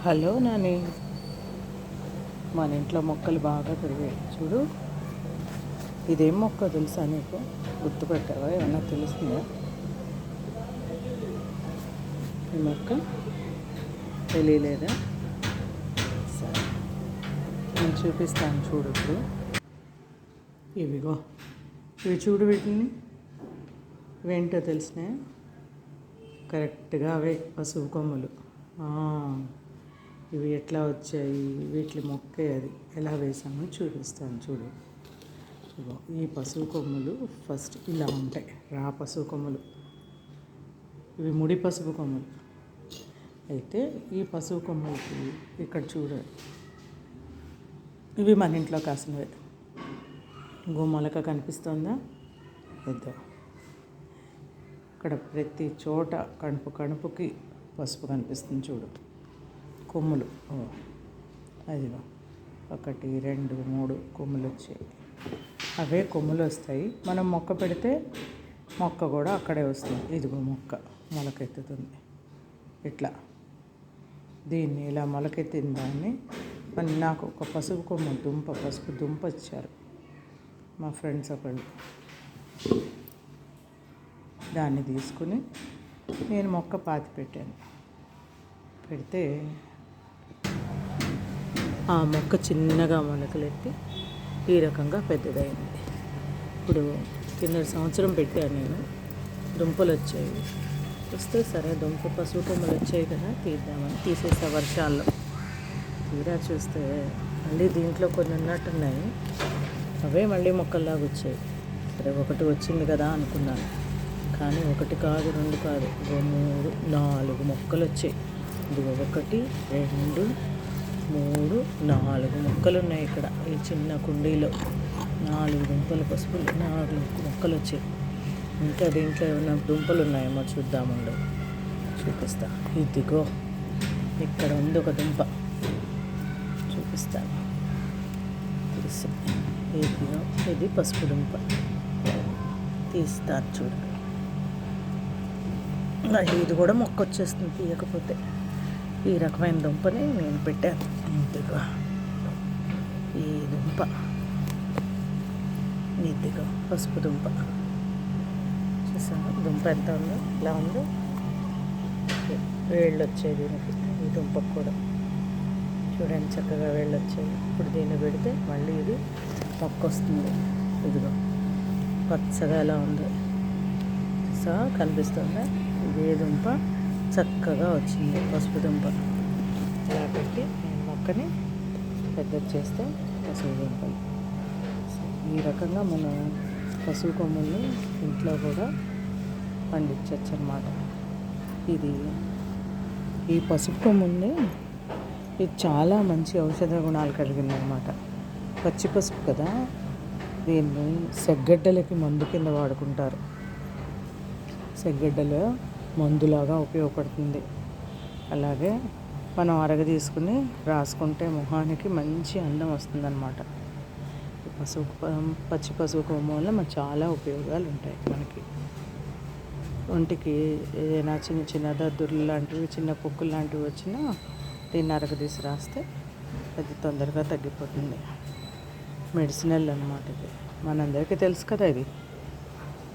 Hello Nani, మన ఇంట్లో మొక్కలు బాగా పెరిగాయి చూడు. ఇదేం మొక్క తెలుసా నీకు? గుర్తుపెట్టావా? ఏమన్నా తెలుస్తుందా ఈ మొక్క? తెలియలేదా? సరే, నేను చూపిస్తాను చూడు. ఇప్పుడు ఇవిగో, ఇవి చూడు. వీటిని ఇవేంటో తెలిసినాయి? కరెక్ట్గా అవే పసుపు కొమ్ములు. ఇవి ఎట్లా వచ్చాయి? వీటి మొక్కే అది. ఎలా వేసామో చూపిస్తాను చూడు. ఇగో, ఈ పసుపు కొమ్ములు ఫస్ట్ ఇలా ఉంటాయి, రా పసుపు కొమ్ములు. ఇవి ముడి పసుపు కొమ్ములు. అయితే ఈ పసుపు కొమ్ములకి ఇక్కడ చూడు, ఇవి మన ఇంట్లో కాసినవే. ఇంకో మొలక కనిపిస్తుందా? ఇద్దాం. ఇక్కడ ప్రతి చోట కణుపుకి పసుపు కనిపిస్తుంది చూడు. కొమ్ములు అదిగో, 1 2 3 కొమ్ములు వచ్చాయి. అవే కొమ్ములు వస్తాయి. మనం మొక్క పెడితే మొక్క కూడా అక్కడే వస్తుంది. ఇదిగో మొక్క మొలకెత్తుతుంది ఇట్లా. దీన్ని ఇలా మొలకెత్తిన దాన్ని నాకు ఒక పసుపు కొమ్ము పసుపు దుంప ఇచ్చారు మా ఫ్రెండ్స్ ఒకళ్ళు. దాన్ని తీసుకుని నేను మొక్క పాతి పెట్టాను. పెడితే ఆ మొక్క చిన్నగా మొలకలెత్తి ఈ రకంగా పెద్దదైంది. ఇప్పుడు కింద సంవత్సరం పెట్టాను నేను. దుంపలు వచ్చాయి. వస్తే సరే పసుపు కొమ్మలు వచ్చాయి కదా, తీద్దామని తీసేసా వర్షాల్లో. తీరా చూస్తే మళ్ళీ దీంట్లో కొన్ని ఉన్నట్టున్నాయి. అవే మళ్ళీ మొక్కల్లాగా వచ్చాయి. సరే, ఒకటి వచ్చింది కదా అనుకున్నాను. కానీ 1 కాదు, 2 కాదు, 3 4 మొక్కలు వచ్చాయి. ఇదిగో 1 2 3 4 మొక్కలు ఉన్నాయి ఇక్కడ. ఈ చిన్న కుండీలో 4 దుంపలు పసుపులు, 4 మొక్కలు వచ్చాయి. ఇంకా దీంట్లో ఏమైనా దుంపలు ఉన్నాయేమో చూద్దామండి. చూపిస్తా. ఇదిగో ఇక్కడ ఉంది ఒక దుంప, చూపిస్తాను. తెలుసు, ఇదిగో ఇది పసుపు దుంప. తీస్తాను చూడు. ఇది కూడా మొక్క వచ్చేస్తుంది తీయకపోతే. ఈ రకమైన దుంపని నేను పెట్టాను. ఇదిగో ఈ దుంప, ఇదిగో పసుపు దుంప. చూసాను దుంప ఎంత ఉందో, ఇలా ఉందో. వేళ్ళు వచ్చాయి దీనికి, ఈ దుంపకు కూడా చూడండి చక్కగా వేళ్ళు వచ్చాయి. ఇప్పుడు దీన్ని పెడితే మళ్ళీ ఇది మొక్క వస్తుంది. ఇదిగో పచ్చగా ఎలా ఉంది కనిపిస్తుందా? ఇదే దుంప చక్కగా వచ్చింది, పసుపు దుంప. ఇలా పెట్టి నేను మొక్కని పెద్ద చేస్తే పసుపు దుంపలు. ఈ రకంగా మనం పసుపు కొమ్ముల్ని ఇంట్లో కూడా పండించవచ్చు అన్నమాట. ఈ పసుపు కొమ్ముల్ని ఇది చాలా మంచి ఔషధ గుణాలు కలిగింది అన్నమాట. పచ్చి పసుపు కదా, దీన్ని సెగ్గడ్డలకి మందు కింద వాడుకుంటారు. సెగ్గడ్డలో మందులాగా ఉపయోగపడుతుంది. అలాగే మనం తీసుకుని రాసుకుంటే మొహానికి మంచి అందం వస్తుందన్నమాట. పచ్చి పసుపు కొమ్ము వల్ల మనకు చాలా ఉపయోగాలు ఉంటాయి. మనకి ఒంటికి ఏదైనా చిన్న చిన్న దద్దుర్లు లాంటివి, చిన్న పొక్కులు లాంటివి వచ్చినా దీన్ని తీసి రాస్తే అది తొందరగా తగ్గిపోతుంది. మెడిసినల్ అన్నమాట ఇది. మనందరికీ తెలుసు కదా ఇది.